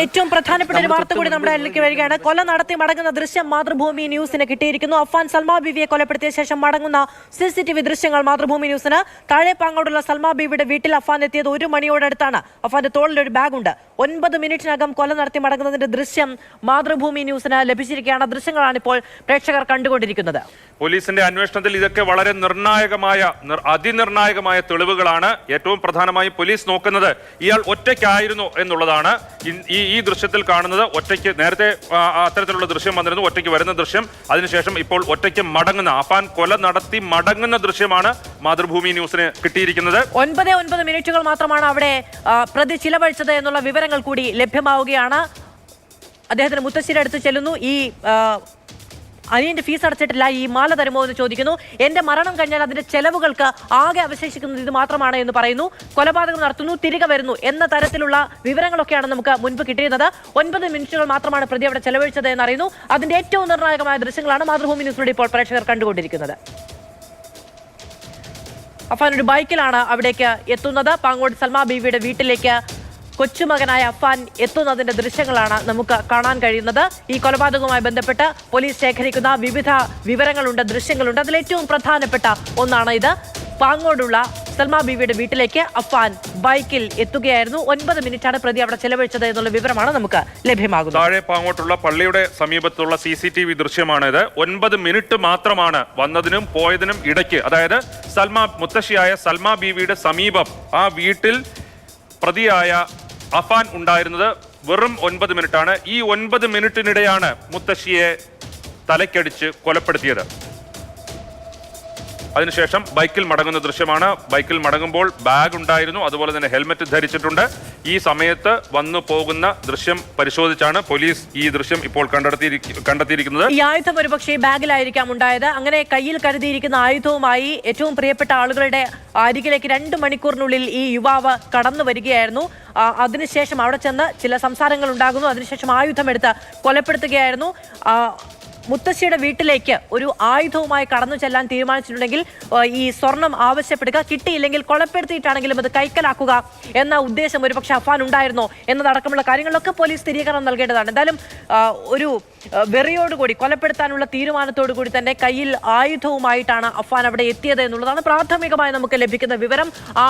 ഏറ്റവും പ്രധാനപ്പെട്ട ഒരു വാർത്ത കൂടി നമ്മുടെ അതിലേക്ക് വരികയാണ്. കൊല നടത്തി മടങ്ങുന്ന ദൃശ്യം മാതൃഭൂമി ന്യൂസിന് കിട്ടിയിരിക്കുന്നു. അഫാൻ സൽമാ ബീവിയെ കൊലപ്പെടുത്തിയ ശേഷം മടങ്ങുന്ന CCTV ദൃശ്യങ്ങൾ മാതൃഭൂമി ന്യൂസിന്. താഴെപ്പാങ്ങോടുള്ള സൽമാ ബീവിയുടെ വീട്ടിൽ അഫാൻ എത്തിയത് 1 മണിയോടടുത്താണ്. അഫാന്റെ തോളിൽ ഒരു ബാഗുണ്ട്. 9 മിനിറ്റിനകം കൊല നടത്തി മടങ്ങുന്നതിന്റെ ദൃശ്യം മാതൃഭൂമി ന്യൂസിന് ലഭിച്ചിരിക്കുകയാണ്. ദൃശ്യങ്ങളാണ് ഇപ്പോൾ പ്രേക്ഷകർ കണ്ടുകൊണ്ടിരിക്കുന്നത്. പോലീസിന്റെ അന്വേഷണത്തിൽ ഇതൊക്കെ വളരെ അതിനിർണായകമായ തെളിവുകളാണ്. ഏറ്റവും പ്രധാനമായി പോലീസ് നോക്കുന്നത് ഇയാൾ ഒറ്റയ്ക്കായിരുന്നു എന്നുള്ളതാണ്. ഈ ദൃശ്യത്തിൽ കാണുന്നത് ഒറ്റയ്ക്ക്, നേരത്തെ അത്തരത്തിലുള്ള ദൃശ്യം വന്നിരുന്നു, ഒറ്റയ്ക്ക് വരുന്ന ദൃശ്യം. അതിനുശേഷം ഇപ്പോൾ ഒറ്റയ്ക്ക് മടങ്ങുന്ന, അഫാൻ കൊല നടത്തി മടങ്ങുന്ന ദൃശ്യമാണ് മാതൃഭൂമി ന്യൂസിന് കിട്ടിയിരിക്കുന്നത്. 9 മിനിറ്റുകൾ മാത്രമാണ് അവിടെ പ്രതി ചിലവഴിച്ചത് എന്നുള്ള വിവരങ്ങൾ കൂടി ലഭ്യമാവുകയാണ്. അദ്ദേഹത്തിന് മുത്തശ്ശിയുടെ അടുത്ത് ചെല്ലുന്നു. ഈ അനിയന്റെ ഫീസ് അടച്ചിട്ടില്ല, ഈ മാല തരുമോ എന്ന് ചോദിക്കുന്നു. എന്റെ മരണം കഴിഞ്ഞാൽ അതിന്റെ ചെലവുകൾക്ക് ആകെ അവശേഷിക്കുന്നത് ഇത് മാത്രമാണ് എന്ന് പറയുന്നു. കൊലപാതകം നടത്തുന്നു, തിരികെ വരുന്നു എന്ന തരത്തിലുള്ള വിവരങ്ങളൊക്കെയാണ് നമുക്ക് മുൻപ് കിട്ടിയിരുന്നത്. 9 മിനിറ്റുകൾ മാത്രമാണ് പ്രതി അവിടെ ചെലവഴിച്ചത് എന്നറിയുന്നു. അതിന്റെ ഏറ്റവും നിർണായകമായ ദൃശ്യങ്ങളാണ് മാതൃഭൂമി ന്യൂസിലൂടെ ഇപ്പോൾ പ്രേക്ഷകർ കണ്ടുകൊണ്ടിരിക്കുന്നത്. അഫാൻ ഒരു ബൈക്കിലാണ് അവിടേക്ക് എത്തുന്നത്. പാങ്ങോട് സൽമാ ബീവിയുടെ വീട്ടിലേക്ക് കൊച്ചുമകനായ അഫാൻ എത്തുന്നതിന്റെ ദൃശ്യങ്ങളാണ് നമുക്ക് കാണാൻ കഴിയുന്നത്. ഈ കൊലപാതകവുമായി ബന്ധപ്പെട്ട് പോലീസ് ശേഖരിക്കുന്ന വിവിധ വിവരങ്ങളുണ്ട്, ദൃശ്യങ്ങളുണ്ട്. അതിലേറ്റവും പ്രധാനപ്പെട്ട ഒന്നാണ് ഇത്. പാങ്ങോടുള്ള സൽമാ ബീവിയുടെ വീട്ടിലേക്ക് അഫാൻ ബൈക്കിൽ എത്തുകയായിരുന്നു. 9 മിനിറ്റാണ് പ്രതി അവിടെ ചെലവഴിച്ചത് എന്നുള്ള വിവരമാണ് നമുക്ക് ലഭ്യമാകുന്നത്. താഴെ പാങ്ങോട്ടുള്ള പള്ളിയുടെ സമീപത്തുള്ള CCTV ദൃശ്യമാണിത്. 9 മിനിറ്റ് മാത്രമാണ് വന്നതിനും പോയതിനും ഇടയ്ക്ക്. അതായത് മുത്തശ്ശിയായ സൽമാ ബീവിയുടെ സമീപം ആ വീട്ടിൽ പ്രതിയായ അഫാൻ ഉണ്ടായിരുന്നത് വെറും 9 മിനിറ്റാണ്. ഈ 9 മിനിറ്റിനിടെയാണ് മുത്തശ്ശിയെ തലയ്ക്കടിച്ച് കൊലപ്പെടുത്തിയത്. അതിനുശേഷം ബൈക്കിൽ മടങ്ങുന്ന ദൃശ്യമാണ്. ബൈക്കിൽ മടങ്ങുമ്പോൾ ബാഗ് ഉണ്ടായിരുന്നു, അതുപോലെ തന്നെ ഹെൽമറ്റ് ധരിച്ചിട്ടുണ്ട്. ഈ സമയത്ത് വന്നു പോകുന്ന ദൃശ്യം പരിശോധിച്ചാണ് പോലീസ് ഈ ദൃശ്യം ഇപ്പോൾ കണ്ടെത്തിയിരിക്കുന്നത്. ഈ ആയുധം ഒരുപക്ഷെ ബാഗിലായിരിക്കാം ഉണ്ടായത്. അങ്ങനെ കയ്യിൽ കരുതിയിരിക്കുന്ന ആയുധവുമായി ഏറ്റവും പ്രിയപ്പെട്ട ആളുകളുടെ അരികിലേക്ക് 2 മണിക്കൂറിനുള്ളിൽ ഈ യുവാവ് കടന്നു വരികയായിരുന്നു. അതിനുശേഷം അവിടെ ചെന്ന് ചില സംസാരങ്ങൾ ഉണ്ടാകുന്നു. അതിനുശേഷം ആയുധമെടുത്ത് കൊലപ്പെടുത്തുകയായിരുന്നു. മുത്തശ്ശിയുടെ വീട്ടിലേക്ക് ഒരു ആയുധവുമായി കടന്നു ചെല്ലാൻ തീരുമാനിച്ചിട്ടുണ്ടെങ്കിൽ ഈ സ്വർണം ആവശ്യപ്പെടുക, കിട്ടിയില്ലെങ്കിൽ കൊലപ്പെടുത്തിയിട്ടാണെങ്കിലും അത് കൈക്കലാക്കുക എന്ന ഉദ്ദേശം ഒരുപക്ഷെ അഫാൻ ഉണ്ടായിരുന്നോ എന്നതടക്കമുള്ള കാര്യങ്ങളിലൊക്കെ പോലീസ് സ്ഥിരീകരണം നൽകേണ്ടതാണ്. എന്തായാലും ഒരു വെറിയോടുകൂടി കൊലപ്പെടുത്താനുള്ള തീരുമാനത്തോടു കൂടി തന്നെ കയ്യിൽ ആയുധവുമായിട്ടാണ് അഫാൻ അവിടെ എത്തിയത് എന്നുള്ളതാണ് പ്രാഥമികമായി നമുക്ക് ലഭിക്കുന്ന വിവരം. ആ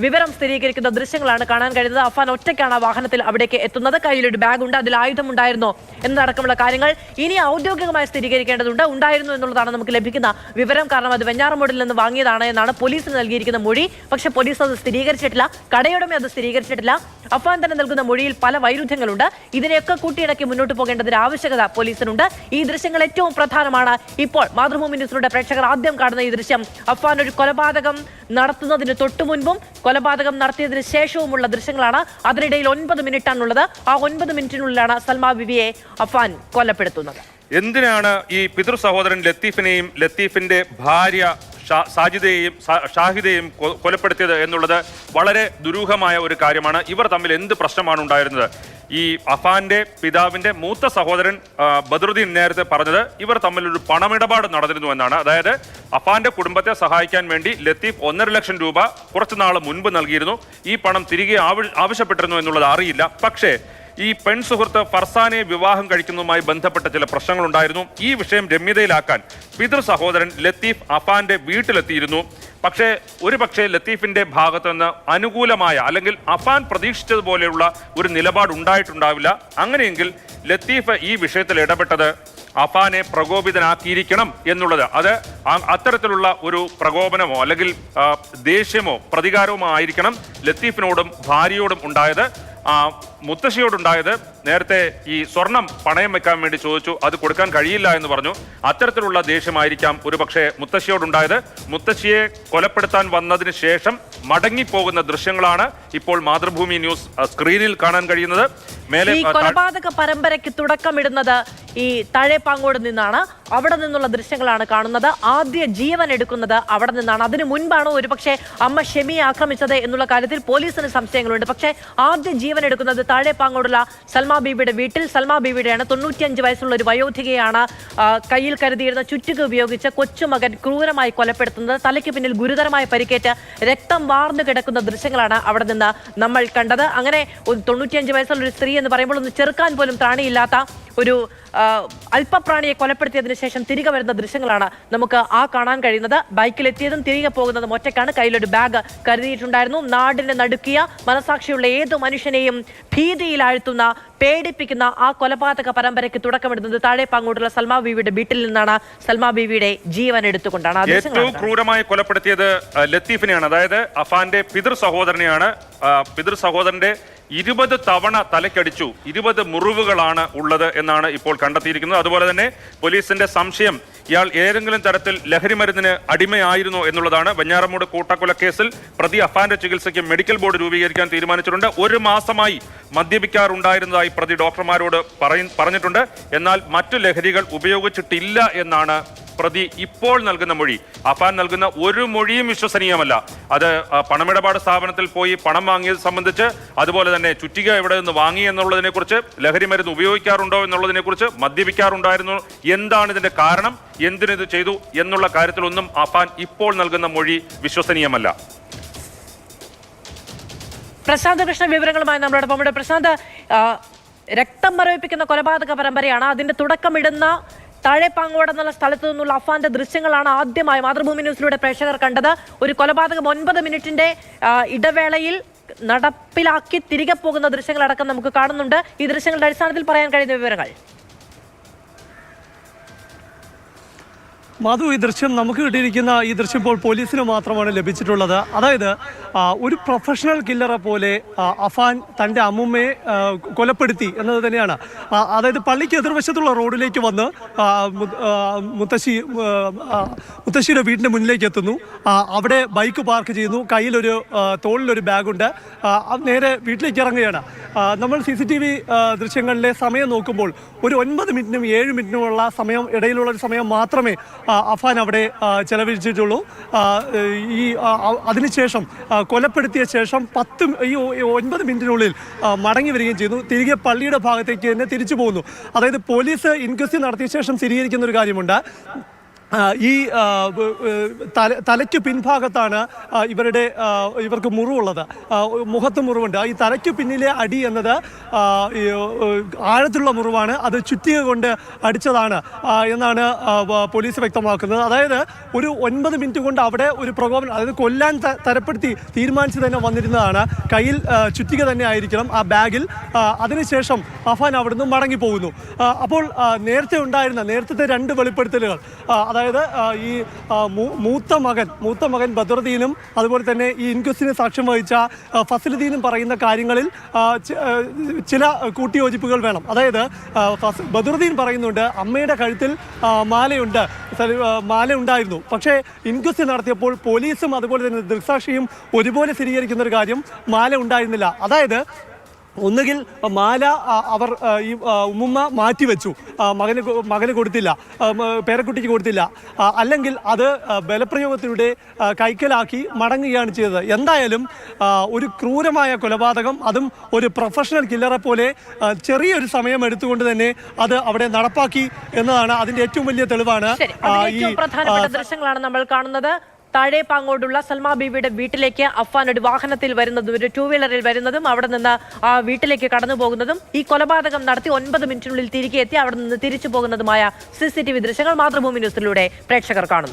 വിവരം സ്ഥിരീകരിക്കുന്ന ദൃശ്യങ്ങളാണ് കാണാൻ കഴിയുന്നത്. അഫാൻ ഒറ്റയ്ക്കാണ് വാഹനത്തിൽ അവിടേക്ക് എത്തുന്നത്. കയ്യിലൊരു ബാഗ് ഉണ്ട്, അതിൽ ആയുധം ഉണ്ടായിരുന്നോ എന്നതടക്കമുള്ള കാര്യങ്ങൾ ഇനി ഔദ്യോഗികമായി സ്ഥിരീകരിക്കേണ്ടതുണ്ട്. ഉണ്ടായിരുന്നു എന്നുള്ളതാണ് നമുക്ക് ലഭിക്കുന്ന വിവരം. കാരണം അത് വെഞ്ഞാറമൂടിൽ നിന്ന് വാങ്ങിയതാണ് എന്നാണ് പോലീസിന് നൽകിയിരിക്കുന്ന മൊഴി. പക്ഷെ പോലീസ് അത് സ്ഥിരീകരിച്ചിട്ടില്ല, കടയുടമ അത് സ്ഥിരീകരിച്ചിട്ടില്ല. അഫാൻ തന്നെ നൽകുന്ന മൊഴിയിൽ പല വൈരുദ്ധ്യങ്ങളുണ്ട്. ഇതിനെയൊക്കെ കൂട്ടിയിടക്കി മുന്നോട്ട് പോകേണ്ടതിന്റെ ആവശ്യകത പോലീസിനുണ്ട്. ഈ ദൃശ്യങ്ങൾ ഏറ്റവും പ്രധാനമാണ്. ഇപ്പോൾ മാതൃഭൂമി ന്യൂസിലൂടെ പ്രേക്ഷകർ ആദ്യം കാണുന്ന ഈ ദൃശ്യം അഫാൻ ഒരു കൊലപാതകം നടത്തുന്നതിന് തൊട്ടു മുൻപും കൊലപാതകം നടത്തിയതിനു ശേഷവുമുള്ള ദൃശ്യങ്ങളാണ്. അതിനിടയിൽ 9 മിനിറ്റാണുള്ളത്. ആ 9 മിനിറ്റിനുള്ളിലാണ് സൽമാ ബീവിയെ അഫാൻ കൊലപ്പെടുത്തുന്നത്. എന്തിനാണ് ഈ പിതൃ സഹോദരൻ ലത്തീഫിനെയും ലത്തീഫിന്റെ ഭാര്യ ഷാഹിദയെയും കൊലപ്പെടുത്തിയത് എന്നുള്ളത് വളരെ ദുരൂഹമായ ഒരു കാര്യമാണ്. ഇവർ തമ്മിൽ എന്ത് പ്രശ്നമാണ് ഉണ്ടായിരുന്നത്? ഈ അഫാന്റെ പിതാവിന്റെ മൂത്ത സഹോദരൻ ബദറുദ്ദീൻ നേരത്തെ പറഞ്ഞത് ഇവർ തമ്മിലൊരു പണമിടപാട് നടന്നിരുന്നു എന്നാണ്. അതായത് അഫാന്റെ കുടുംബത്തെ സഹായിക്കാൻ വേണ്ടി ലത്തീഫ് 1.5 ലക്ഷം രൂപ കുറച്ചു നാൾ മുൻപ് നൽകിയിരുന്നു. ഈ പണം തിരികെ ആവശ്യപ്പെട്ടിരുന്നു എന്നുള്ളത് അറിയില്ല. പക്ഷേ ഈ പെൺസുഹൃത്ത് ഫർസാനെ വിവാഹം കഴിക്കുന്നതുമായി ബന്ധപ്പെട്ട ചില പ്രശ്നങ്ങളുണ്ടായിരുന്നു. ഈ വിഷയം രമ്യതയിലാക്കാൻ പിതൃ സഹോദരൻ ലത്തീഫ് അഫാന്റെ വീട്ടിലെത്തിയിരുന്നു. പക്ഷേ ലത്തീഫിന്റെ ഭാഗത്തു നിന്ന് അനുകൂലമായ അല്ലെങ്കിൽ അഫാൻ പ്രതീക്ഷിച്ചതുപോലെയുള്ള ഒരു നിലപാട് ഉണ്ടായിട്ടുണ്ടാവില്ല. അങ്ങനെയെങ്കിൽ ലത്തീഫ് ഈ വിഷയത്തിൽ ഇടപെട്ടത് അഫാനെ പ്രകോപിതനാക്കിയിരിക്കണം എന്നുള്ളത്, അത് അത്തരത്തിലുള്ള ഒരു പ്രകോപനമോ അല്ലെങ്കിൽ ദേഷ്യമോ പ്രതികാരമോ ആയിരിക്കണം ലത്തീഫിനോടും ഭാര്യയോടും ഉണ്ടായത്. മുത്തശ്ശിയോടുണ്ടായത് നേരത്തെ ഈ സ്വർണം പണയം വെക്കാൻ വേണ്ടി ചോദിച്ചു, അത് കൊടുക്കാൻ കഴിയില്ല എന്ന് പറഞ്ഞു. അത്തരത്തിലുള്ള ദേഷ്യമായിരിക്കാം ഒരുപക്ഷെ മുത്തശ്ശിയോടുണ്ടായത്. മുത്തശ്ശിയെ കൊലപ്പെടുത്താൻ വന്നതിന് ശേഷം മടങ്ങിപ്പോകുന്ന ദൃശ്യങ്ങളാണ് ഇപ്പോൾ മാതൃഭൂമി ന്യൂസ് സ്ക്രീനിൽ കാണാൻ കഴിയുന്നത്. ഈ കൊലപാതക പരമ്പരയ്ക്ക് തുടക്കമിടുന്നത് ഈ താഴെപ്പാങ്ങോട് നിന്നാണ്. അവിടെ നിന്നുള്ള ദൃശ്യങ്ങളാണ് കാണുന്നത്. ആദ്യ ജീവൻ എടുക്കുന്നത് അവിടെ നിന്നാണ്. അതിനു മുൻപാണോ ഒരുപക്ഷെ അമ്മ ഷെമിയെ ആക്രമിച്ചത് എന്നുള്ള കാര്യത്തിൽ പോലീസിന് സംശയങ്ങളുണ്ട്. പക്ഷേ ആദ്യ ജീവൻ എടുക്കുന്നത് താഴെപ്പാങ്ങോടുള്ള സൽമാ ബീബിയുടെ വീട്ടിൽ. സൽമാ ബീബിയുടെയാണ് 95 വയസ്സുള്ള ഒരു വയോധികയാണ് കയ്യിൽ കരുതിയിരുന്ന ചുറ്റുക ഉപയോഗിച്ച് കൊച്ചുമകൻ ക്രൂരമായി കൊലപ്പെടുത്തുന്നത്. തലയ്ക്ക് പിന്നിൽ ഗുരുതരമായ പരിക്കേറ്റ് രക്തം വാർന്നു കിടക്കുന്ന ദൃശ്യങ്ങളാണ് അവിടെ നിന്ന് നമ്മൾ കണ്ടത്. അങ്ങനെ 95 വയസ്സുള്ള ഒരു സ്ത്രീ എന്ന് പറയുമ്പോൾ ഒന്ന് ചെറുക്കാൻ പോലും ത്രാണിയില്ലാത്ത ഒരു അല്പപ്രാണിയെ കൊലപ്പെടുത്തിയതിനു ശേഷം തിരികെ വരുന്ന ദൃശ്യങ്ങളാണ് നമുക്ക് കാണാൻ കഴിയുന്നത്. ബൈക്കിലെത്തിയതും തിരികെ പോകുന്നതും ഒറ്റയ്ക്കാണ്. കയ്യിലൊരു ബാഗ് കരുതിയിട്ടുണ്ടായിരുന്നു. നാടിനെ നടുക്കിയ, മനസാക്ഷിയുള്ള ഏതു മനുഷ്യനെയും ഭീതിയിലാഴ്ത്തുന്ന, പേടിപ്പിക്കുന്ന ആ കൊലപാതക പരമ്പരയ്ക്ക് തുടക്കമിടുന്നത് താഴെപ്പാങ്ങോട്ടുള്ള സൽമാ ബീവിയുടെ വീട്ടിൽ നിന്നാണ്. സൽമാ ബീവിയുടെ ജീവൻ എടുത്തുകൊണ്ടാണ്. ഏറ്റവും ക്രൂരമായി കൊലപ്പെടുത്തിയത് ലത്തീഫിനെയാണ്. അതായത് അഫാന്റെ പിതൃ സഹോദരനെയാണ്. പിതൃ സഹോദരന്റെ 20 തവണ തലക്കടിച്ചു. 20 മുറിവുകളാണ് ഉള്ളത് എന്നാണ് ഇപ്പോൾ കണ്ടെത്തിയിരിക്കുന്നത്. അതുപോലെ തന്നെ പോലീസിന്റെ സംശയം ഇയാൾ ഏതെങ്കിലും തരത്തിൽ ലഹരി മരുന്നിന് അടിമയായിരുന്നു എന്നുള്ളതാണ്. വെഞ്ഞാറമൂട് കൂട്ടക്കൊലക്കേസിൽ പ്രതി അഫാന്റെ ചികിത്സയ്ക്ക് മെഡിക്കൽ ബോർഡ് രൂപീകരിക്കാൻ തീരുമാനിച്ചിട്ടുണ്ട്. 1 മാസമായി മദ്യപിക്കാറുണ്ടായിരുന്നതായി പ്രതി ഡോക്ടർമാരോട് പറഞ്ഞിട്ടുണ്ട്. എന്നാൽ മറ്റു ലഹരികൾ ഉപയോഗിച്ചിട്ടില്ല എന്നാണ് പ്രതി ഇപ്പോൾ നൽകുന്ന മൊഴി. അഫാൻ നൽകുന്ന ഒരു മൊഴിയും വിശ്വസനീയമല്ല. അത് പണമിടപാട് സ്ഥാപനത്തിൽ പോയി പണം വാങ്ങിയത് സംബന്ധിച്ച്, അതുപോലെ തന്നെ ചുറ്റിക എവിടെ നിന്ന് വാങ്ങി എന്നുള്ളതിനെ കുറിച്ച്, ലഹരി മരുന്ന് ഉപയോഗിക്കാറുണ്ടോ എന്നുള്ളതിനെ കുറിച്ച്, മദ്യപിക്കാറുണ്ടായിരുന്നു, എന്താണ് ഇതിന്റെ കാരണം, എന്തിനിത് ചെയ്തു എന്നുള്ള കാര്യത്തിലൊന്നും അഫാൻ ഇപ്പോൾ നൽകുന്ന മൊഴി വിശ്വസനീയമല്ല. പ്രശാന്ത് കൃഷ്ണ വിവരങ്ങളുമായി നമ്മളോടൊപ്പം. പ്രശാന്ത്, രക്തം മരവിപ്പിക്കുന്ന കൊലപാതക പരമ്പരയാണ്. അതിന്റെ തുടക്കമിടുന്ന താഴെപ്പാങ്ങോട് എന്നുള്ള സ്ഥലത്തു നിന്നുള്ള അഫാന്റെ ദൃശ്യങ്ങളാണ് ആദ്യമായി മാതൃഭൂമി ന്യൂസിലൂടെ പ്രേക്ഷകർ കണ്ടത്. ഒരു കൊലപാതകം 9 മിനിറ്റിന്റെ ഇടവേളയിൽ നടപ്പിലാക്കി തിരികെ പോകുന്ന ദൃശ്യങ്ങളടക്കം നമുക്ക് കാണുന്നുണ്ട്. ഈ ദൃശ്യങ്ങളുടെ അടിസ്ഥാനത്തിൽ പറയാൻ കഴിയുന്ന വിവരങ്ങൾ? മാധു, ഈ ദൃശ്യം നമുക്ക് കിട്ടിയിരിക്കുന്ന ഈ ദൃശ്യം ഇപ്പോൾ പോലീസിന് മാത്രമാണ് ലഭിച്ചിട്ടുള്ളത്. അതായത് ഒരു പ്രൊഫഷണൽ കില്ലറെ പോലെ അഫാൻ തൻ്റെ അമ്മുമ്മയെ കൊലപ്പെടുത്തി എന്നത് തന്നെയാണ്. അതായത് പള്ളിക്ക് എതിർവശത്തുള്ള റോഡിലേക്ക് വന്ന് മുത്തശ്ശിയുടെ വീടിൻ്റെ മുന്നിലേക്ക് എത്തുന്നു. അവിടെ ബൈക്ക് പാർക്ക് ചെയ്യുന്നു. കയ്യിലൊരു തോളിലൊരു ബാഗുണ്ട്. നേരെ വീട്ടിലേക്ക് ഇറങ്ങുകയാണ്. നമ്മൾ CCTV ദൃശ്യങ്ങളിലെ സമയം നോക്കുമ്പോൾ ഒരു 9 മിനിറ്റിനും 7 മിനിറ്റിനുമുള്ള സമയം ഇടയിലുള്ള ഒരു സമയം മാത്രമേ അഫാൻ അവിടെ ചെലവഴിച്ചിട്ടുള്ളൂ. അതിനുശേഷം കൊലപ്പെടുത്തിയ ശേഷം 9 മിനിറ്റിനുള്ളിൽ മടങ്ങി വരികയും ചെയ്യുന്നു. തിരികെ പള്ളിയുടെ ഭാഗത്തേക്ക് തന്നെ തിരിച്ചു പോകുന്നു. അതായത് പോലീസ് ഇൻക്വസ്റ്റ് നടത്തിയ ശേഷം സ്ഥിരീകരിക്കുന്ന ഒരു കാര്യമുണ്ട്. ഈ തലയ്ക്ക് പിൻഭാഗത്താണ് ഇവർക്ക് മുറിവുള്ളത്. മുഖത്ത് മുറിവുണ്ട്. ഈ തലയ്ക്ക് പിന്നിലെ അടി എന്നത് ആഴത്തിലുള്ള മുറിവാണ്. അത് ചുറ്റിക കൊണ്ട് അടിച്ചതാണ് എന്നാണ് പോലീസ് വ്യക്തമാക്കുന്നത്. അതായത് ഒരു 9 മിനിറ്റ് കൊണ്ട് അവിടെ ഒരു പ്രകോപനം, അതായത് കൊല്ലാൻ തരപ്പെടുത്തി തീരുമാനിച്ച് തന്നെ വന്നിരുന്നതാണ്. കയ്യിൽ ചുറ്റിക തന്നെ ആയിരിക്കണം ആ ബാഗിൽ. അതിനുശേഷം അഫാൻ അവിടുന്ന് മടങ്ങി പോകുന്നു. അപ്പോൾ നേരത്തെ 2 വെളിപ്പെടുത്തലുകൾ, അതായത് ഈ മൂത്ത മകൻ ബദറുദ്ദീനും അതുപോലെ തന്നെ ഈ ഇൻക്വസ്റ്റിന് സാക്ഷ്യം വഹിച്ച ഫസലുദ്ദീനും പറയുന്ന കാര്യങ്ങളിൽ ചില കൂട്ടിയോജിപ്പുകൾ വേണം. അതായത് ബദറുദ്ദീൻ പറയുന്നുണ്ട് അമ്മയുടെ കഴുത്തിൽ മാല ഉണ്ടായിരുന്നു. പക്ഷേ ഇൻക്വസ്റ്റ് നടത്തിയപ്പോൾ പോലീസും അതുപോലെ തന്നെ ദൃക്സാക്ഷിയും ഒരുപോലെ സ്ഥിരീകരിക്കുന്ന ഒരു കാര്യം, മാല ഉണ്ടായിരുന്നില്ല. അതായത് ഒന്നുകിൽ മാല ഈ ഉമ്മുമ്മ മാറ്റിവെച്ചു, മകന് കൊടുത്തില്ല, പേരക്കുട്ടിക്ക് കൊടുത്തില്ല, അല്ലെങ്കിൽ അത് ബലപ്രയോഗത്തിലൂടെ കൈക്കലാക്കി മടങ്ങുകയാണ് ചെയ്തത്. എന്തായാലും ഒരു ക്രൂരമായ കൊലപാതകം, അതും ഒരു പ്രൊഫഷണൽ കില്ലറെ പോലെ ചെറിയൊരു സമയം എടുത്തുകൊണ്ട് തന്നെ അത് അവിടെ നടപ്പാക്കി എന്നതാണ് അതിന്റെ ഏറ്റവും വലിയ തെളിവാണ്. ഈ പ്രധാനപ്പെട്ട ദൃശ്യങ്ങളാണ് നമ്മൾ കാണുന്നത്. താഴെപ്പാങ്ങോടുള്ള സൽമാ ബീവിയുടെ വീട്ടിലേക്ക് അഫാൻ ഒരു വാഹനത്തിൽ വരുന്നതും ഒരു 2 വീലറിൽ വരുന്നതും അവിടെ നിന്ന് ആ വീട്ടിലേക്ക് കടന്നു പോകുന്നതും ഈ കൊലപാതകം നടത്തി 9 മിനിറ്റിനുള്ളിൽ തിരികെ എത്തി അവിടെ നിന്ന് തിരിച്ചു പോകുന്നതുമായ CCTV ദൃശ്യങ്ങൾ മാതൃഭൂമി ന്യൂസിലൂടെ പ്രേക്ഷകർ കാണുന്നു.